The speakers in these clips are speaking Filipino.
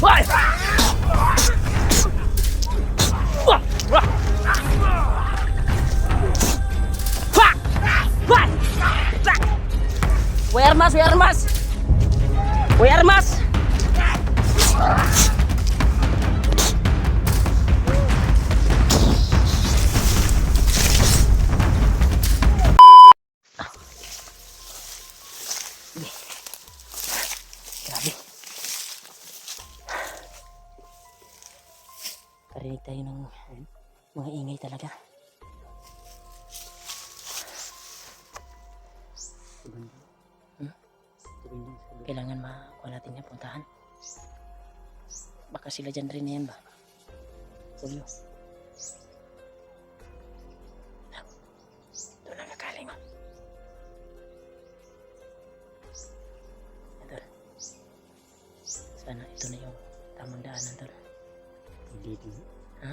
Why? Voy armas, voy armas. Voy armas. Grabe. Karinig tayo ng mga ingay talaga. Kailangan makuha natin yan, puntahan. Baka sila dyan rin na yan ba? Tulyo. Doon lang nakaling mo. Ito. Sana ito na yung tamang daanan to. Dito. Ha?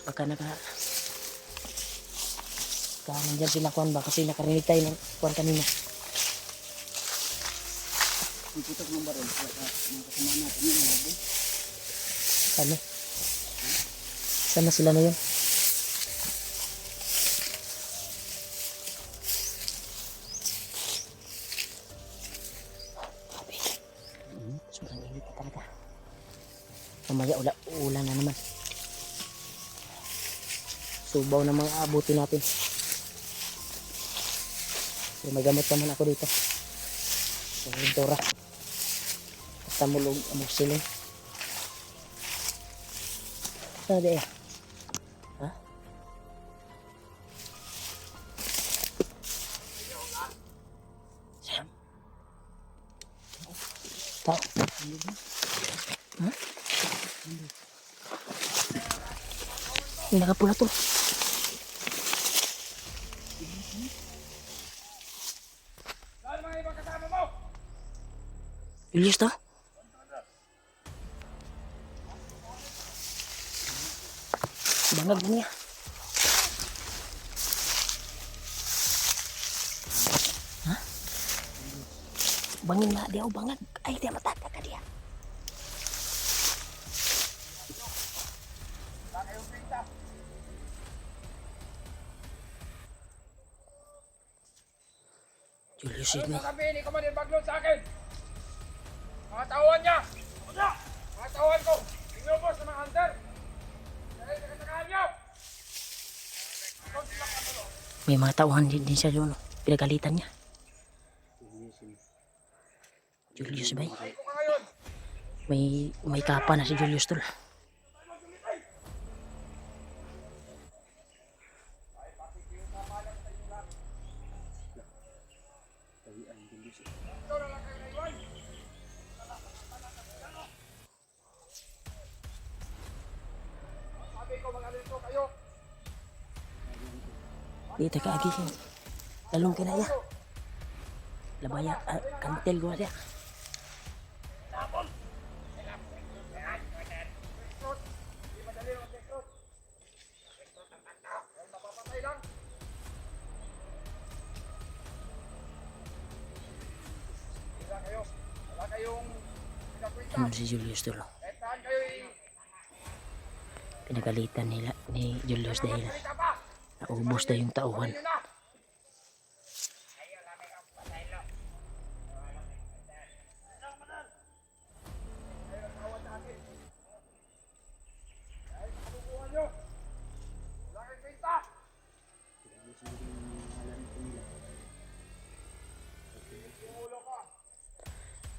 Baka nandyan sila kuhan ba? Kasi nakarinig tayo ng kuhan kanina. Putok ng baril, mga kasama natin yung labo. Sana? Sana sila na yun? Sobrang init na talaga. Mamaya ulan na naman. Subaw na mga abutin natin. So, may gamot naman ako dito. So, tora. Tamulog ang siling. Saan di eh? Ha? Saan? Tao? Ha? Hindi nakapula to. Saan mga ibang kasama mo? Julius to? Bangag niya. Ha? Bangin na dia bangag. Ay dia mataka ka dia. Julius Ano ini. sasabihin ni Commander Baglon sa akin? Mga tauhan niya! Mga tauhan ko! Inubos sa mga hunter! Dahil sa kasagahan niyo! May mga tauhan din siya yun. Pinagalitan niya. Julius ba? Ay ko ka ngayon! May kapa na si Julius tol. Ito na lang kayo naiwan! Sabi ko mga lito kayo! Di teka agi. Lalong kinaya. Labaya kantel gua dia. Hindi madali ang recruit! Recruit ang kanta! Dahil mapapatay lang! Wala kayo! Wala kayong pinakwenta! Ano si Julius tol? Kahit saan kayo Pinagalitan nila ni Julius dahil salita pa! naubos na yung tauhan. Yun na!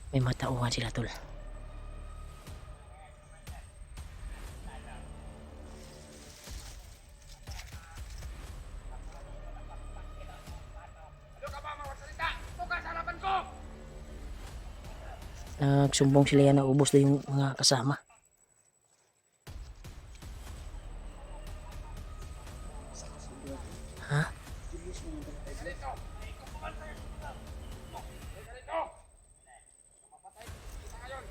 May mga tauhan sila tol. Ano ka ba mga salita? Ito ka sa harapan ko! Nagsumbong sila yan, naubos na yung mga kasama. Ha? Ganito! Ganito! Mapatay kita ngayon!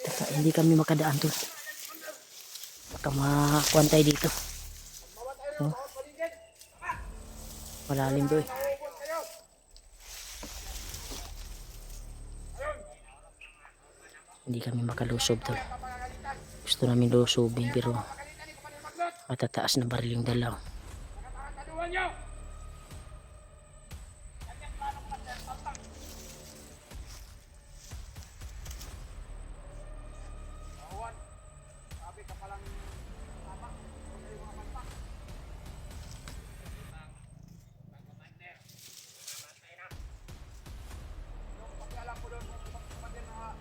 Baka hindi kami makadaan tol. Baka makuhan tayo dito. Oh. Malalim to eh. Naubos kayo! Hindi kami makalusob tol. Gusto namin lusobin pero matataas na baril yung dalaw. Taduhan niyo! Tahuan, sabi ka palang tama. Huwag kayo mga palpak. Commander, namatay na. Yung pakialam ko doon kung Commander na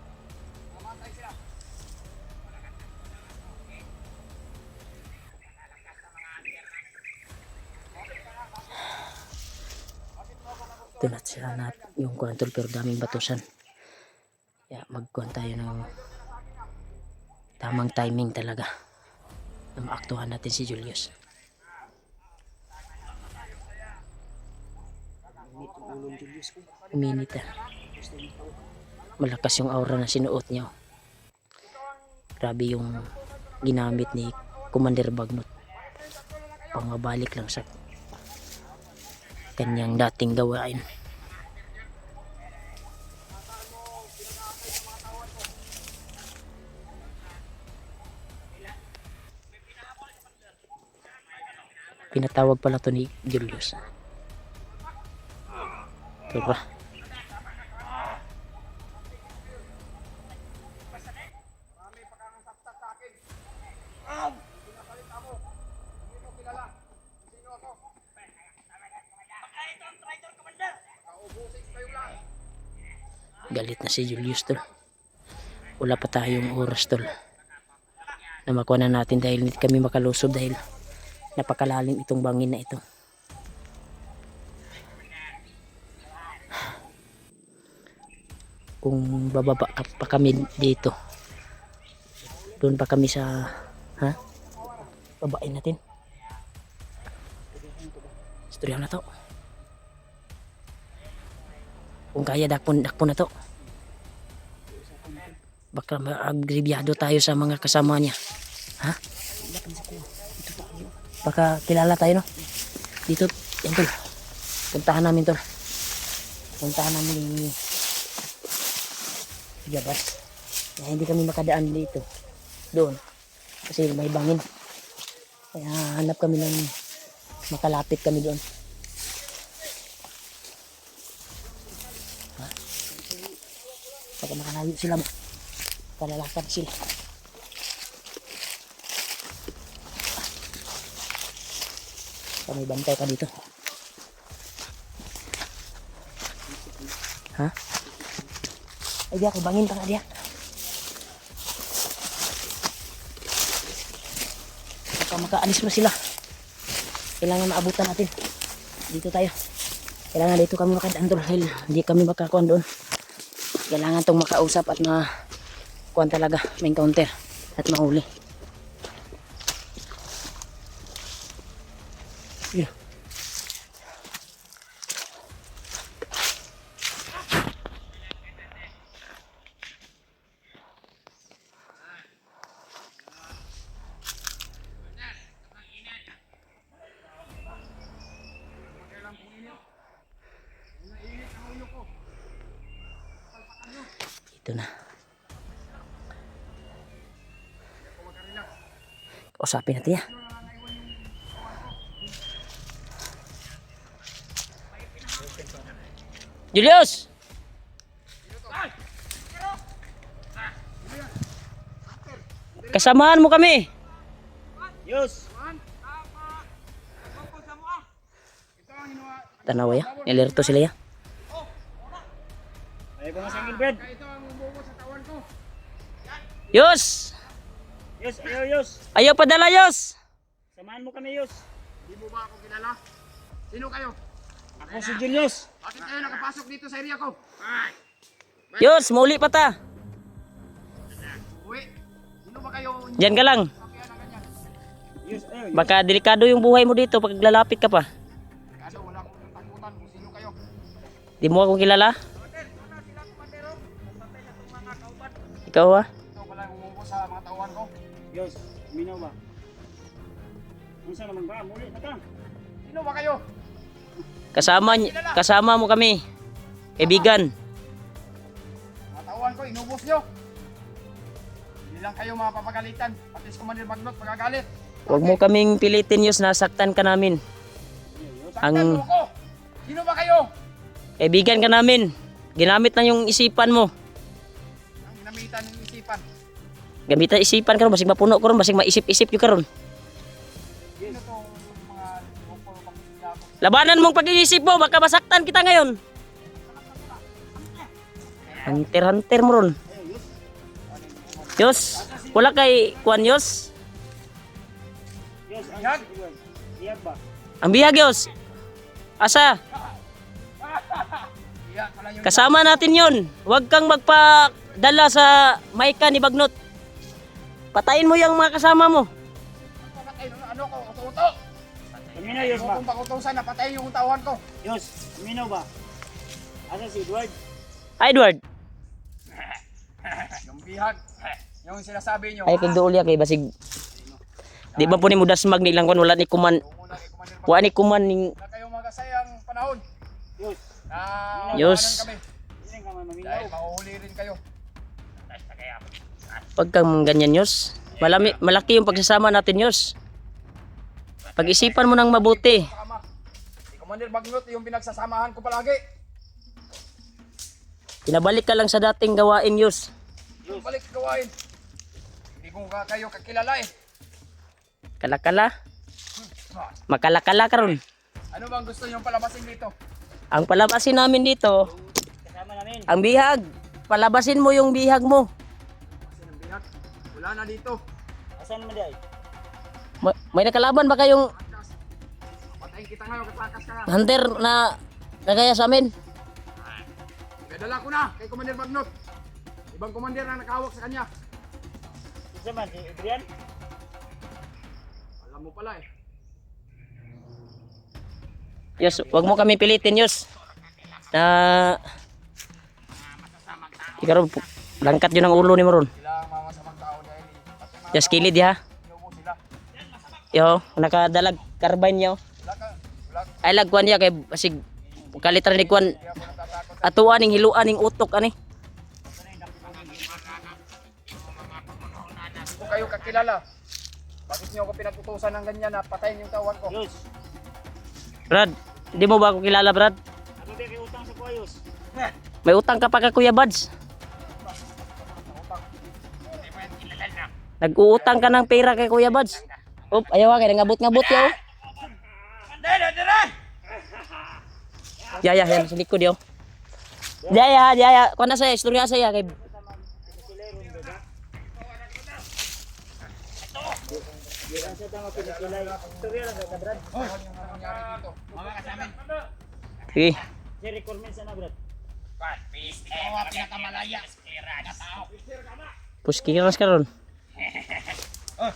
namatay sila. Ito na sila na yung kuwan tol pero daming batusan. Kaya magkuhan tayo ng tamang timing talaga na maaktuhan natin si Julius. Uminit na. Malakas yung aura na sinuot niya. Grabe yung ginamit ni Commander Bagnot. Pumabalik lang sa kanyang dating gawain. Pinatawag pala to ni Julius. Tara. Marami pa kang saksak sa akin. Pinasalita mo. Hindi mo kilala. Kung sino ako. Baka ito ang traitor, Commander. Kaubusin kayo lang. Galit na si Julius tol. Wala pa tayong oras tol na makuha na natin dahil hindi kami makalusob dahil napakalalim itong bangin na ito. Kung bababa pa kami dito, doon pa kami sa babain natin. Istorya na to. Kung kaya dakpon na to. Baka mag-rebyado tayo sa mga kasama niya. Ha? Baka kilala tayo no? Dito, yan tol. Puntahan namin tol. Puntahan namin ni Gabas. Kaya hindi kami makadaan dito. Doon. Kasi may bangin. Kaya hanap kami ng makalapit kami doon. Ha? Baka makalayo sila. Kalalakad sila. May bantay pa dito. Ha? Ay diya, bangin pa nga diya. Baka makaalis mo sila. Kailangan maabutan natin. Dito tayo. Kailangan dito kami makadaan doon. Hindi kami makakuan doon. Kailangan tong makausap at kuan talaga. May encounter at mahuli. Yeah. Ito na. Usapin natin ya. Julius! Kasamahan mo kami. Yus. Tanawa ya. Nilerto sila ya. Ay ko nga sangin bread. Ito ang umubo sa tawan ko. Yus! Yus, ayaw Yus. Ayaw padala Yus! Samahan mo kami Yus. Di mo ba ako kilala? Sino kayo? Ako si Julius. Bakit kayo nakapasok dito sa area ko? Yus! Muli pa ta! Uwi. Sino ba kayo? Diyan ka lang. Kaya na ganyan. Yus, ayaw Yus. Baka delikado yung buhay mo dito pag lalapit ka pa. Kaso wala akong takutan kung sino kayo. Di mo akong kilala? Ikaw ah? Ito pala yung umubo sa mga tawan ko. Yus, minaw ba? Unsa naman ba? Muli na ka. Sino ba kayo? Kasama mo kami. Kaibigan. Mga tawan ko, inubos nyo. lang kayo mga papagalitan. Pati si Commander Bagnot magagalit. Huwag mo kaming pilitin Yus, nasaktan ka namin. Saktan mo ko. Sino ba kayo? Kaibigan ka namin. Ginamit na yung isipan mo. Ang ginamitan ng isipan. Gamitan isipan karon basig mapuno karon basig maisip-isip yung karon. Sino tong mga bukol pagkakako? Labanan mong pag-iisip mo, baka masaktan kita ngayon. Hunter mo ron. Yos, wala kay kuan Yos. Yes, ang Bihag? Bihag ba? Ang bihag Yos. Asa? Iya, pala yung Kasama natin yon. Huwag kang magpadala sa Maika ni Bagnot. Patayin mo yung mga kasama mo. patay ng ano ko, uto-uto. Paminaw, Yos ba? Kung pakutusan na patayin yung tawhan ko. Yos, paminaw ba? Asa si Edward? Edward, Yung bihag. Yung sinasabi nyo. ay kay duol ya kay basig. Di ba po ni mudasmag nilang kon wala ni kuman. Yung una kay Commander Bagnot. Wa ni kuman ning Na kayong magasayang panahon. Yos, Na Yos. umanan kami. hindi ka man maminaw. Dahil mauhuli rin kayo. Pag kang ganyan Yos. Malaki yung pagsasama natin Yos. Pag-isipan mo nang mabuti. Pakama. Si Commander Bagnot yung pinagsasamahan ko palagi. Pinabalik ka lang sa dating gawain Yos. Yung balik gawain. Hindi ko kayo kakilala eh. Kalakala. Makalakala ka ron. Ano bang gusto nyo palabasin dito? Ang palabasin namin dito, Kasama namin. ang bihag. Palabasin mo yung bihag mo. Kasi ng bihag. Wala na dito. Asan naman di ay? May nakalaban ba kayong Takas. Patayin kita ngayon, katakas ka nga. hunter na kagaya sa amin? Dadala ko na kay Commander Bagnot. Ibang commander na nakahawak sa kanya. Isa man, si Adrian? Alam mo pala eh. Yos, wag mo kami pilitin Yos. Na ikaw langkat yun ang ulo ni Maron. Sila ang mga masamang tao dahil pati mga Just kilid ha. mo sila. Yo, nakadalag carbine niyo. Wala ka. Wala ka. Ay lagkuan niya kay basig kalitan ni kuan Hindi ako natatakot. atuan ning hiluan ning utok ani. Hindi ko kayo kakilala. Bakit nyo ako pinag-utusan ng ganyan na patayin yung tawhan ko? Yos, Brad, di mo ba ako kilala Brad? ano ba kay utang sa Kuya Yos? May utang ka pa kay Kuya Buds. Nag-uutang ka ng pera kay Kuya Buds. Op, ayaw kay ngabot-ngabot yaw. Ya yan sa likod yaw. Ya, kuan na saya, istorya saya kay Yan sa tama pinikilay. Istorya lang ka, Brad. Ano yung nangyari dito? Mga kasamin. Sige. Si requirements na, Brad. Ikaw ang pinakamalaya. Na tao. Puskiras ka ron.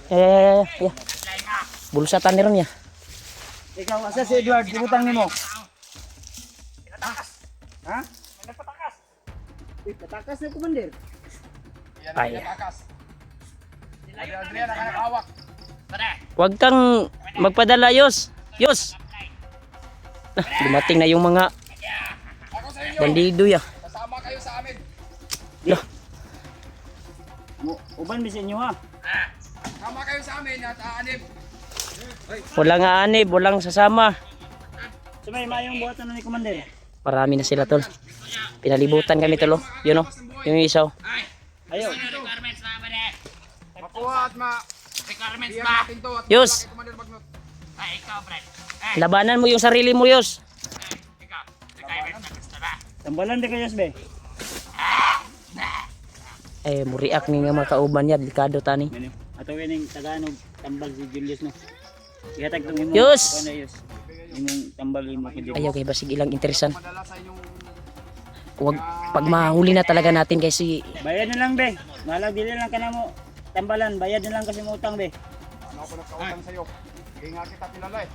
Ya. Bulsa tani ron ya. Ikaw, asa si Edward, ibutang nimo. Pinatakas. Ha? Nagpatakas. Uy, patakas na commander. Yan ang Ay. pinatakas. Adrian ang nakahawak. Huwag kang magpadala Yos. Yos. Dumating na yung mga Ako sa inyo. bandido ya. Kasama kayo sa amin. Lah, Uban mi sa inyo ha. Kasama kayo sa amin at aanib. walang aanib, walang sasama. So may mayong buhatan na ni commander. Marami na sila tol. Pinalibutan kami tol. Yun oh. Yung isaw. Ayaw. Makuha at Requirements bigyan ba? natin to at Yus. kay Commander Bagnot. Ay, ikaw, Brad. Labanan mo yung sarili mo Yos. Ikaw. Requirements na gusto ba? Tambalan di kayos be. Eh, muriak ni nga mga kauban niya. Delikado tani. Ano? Ato wining Tagalog tambal si Julius no. Gatag tong imo. Yus! Ano Yus? Imong tambal imo kay Ayaw kay basig ilang interesan. Madala sa inyong Huwag pag mahuli na talaga natin kasi Bayad na lang be. Malag dili lang kanamo. Tambalan, bayad na lang kasi mo utang be. ano ako nagkautang sa iyo. Hindi nga kita kilala eh.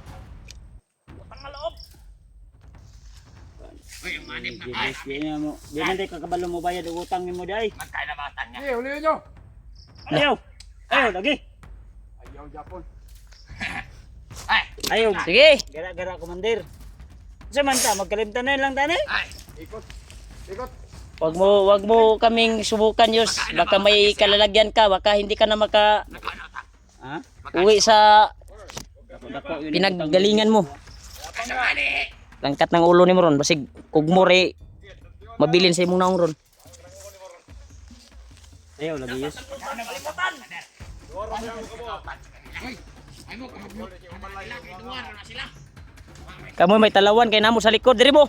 Uy, umanip na. Julius, di na mo. Di man day kakabalo mo bayad og utang nimo day. Magkaya na batang niya. Sige, huliin nyo. Ayaw. Ayaw lagi. Ayaw, Japon. Ay, Ayaw. sige. Gara-gara commander. Sa man ta magkalimtanan lang tani. ay. Ikot. Ikot. Wag mo kaming subukan, Yus. Baka may kalalagyan ka, baka hindi ka na maka Ha? uwi sa Dako yun. pinaggalingan mo. Kasabali. Langkat ng ulo ni mo ron, basig kugmore mabilin sa imong naong ron. Ayaw lagi yus. Ano malimutan? Ay mo, kamagmut. Duwar na sila. Kamu may talawan kay namo sa likod diri mo.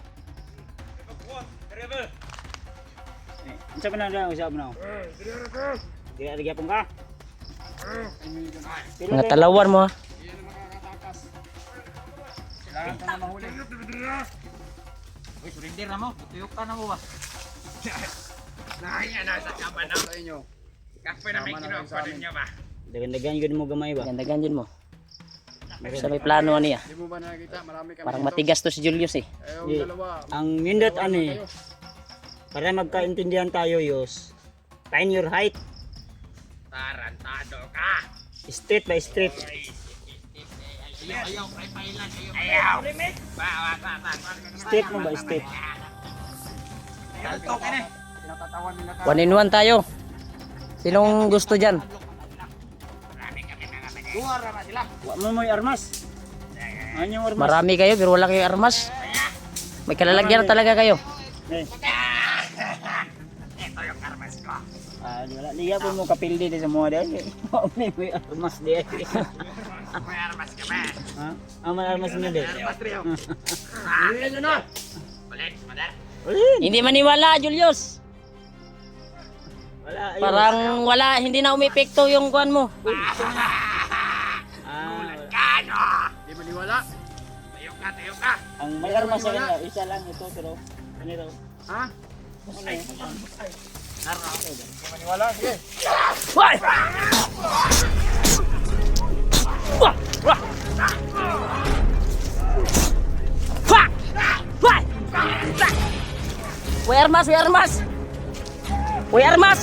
Unsa man na usab na? Di lagi apong ka. Mga talawan mo ha. Kailangan ka na mahuli. Uy, surrender na mo. Tuyok ka na mo ba? Ay, ano sa kaban na. Sa inyo. Kapoy na may kinuha pa rin niya ba? Dagan-dagan yun mo gamay ba? Gandagan yun mo. Sa may plano niya. Di mo ba nakikita? Marami kami Parang dito. matigas to si Julius eh. Yung dalawa. Ang nindot dalawa ano lang eh, kayo. para magkaintindihan tayo yus. Find your height, Tarantado ka. street by street. Ayaw, pailan. Ayaw. Ba. Street mo ba street? Kalto ka na. Pinatatawan nila ka. 1 in 1 tayo. Sinong gusto dyan? Duwar na sila. Wa mo may armas. Ano yung armas? Marami kayo pero wala kayo armas. May kalalagyan na talaga kayo. Eh, Ito yung karmas ko. di wala. Liya po mo kapildi di sa mga dahil. May armas di. May armas ka ba? Ha? May armas niya di. Armas trio. Ulit na na. Ulit, madar. Ulin! Hindi maniwala Julius. Wala. ayun. Parang wala, hindi na umepekto yung kuan mo. Kano? Di maniwala. Tayo ka. Ang may armas sa kanya, isa lang ito pero ganito. Ha? Hindi Maniwala? Sige. Why? Wah! Wah! Wah! Wah! Way armas, way armas! Way armas!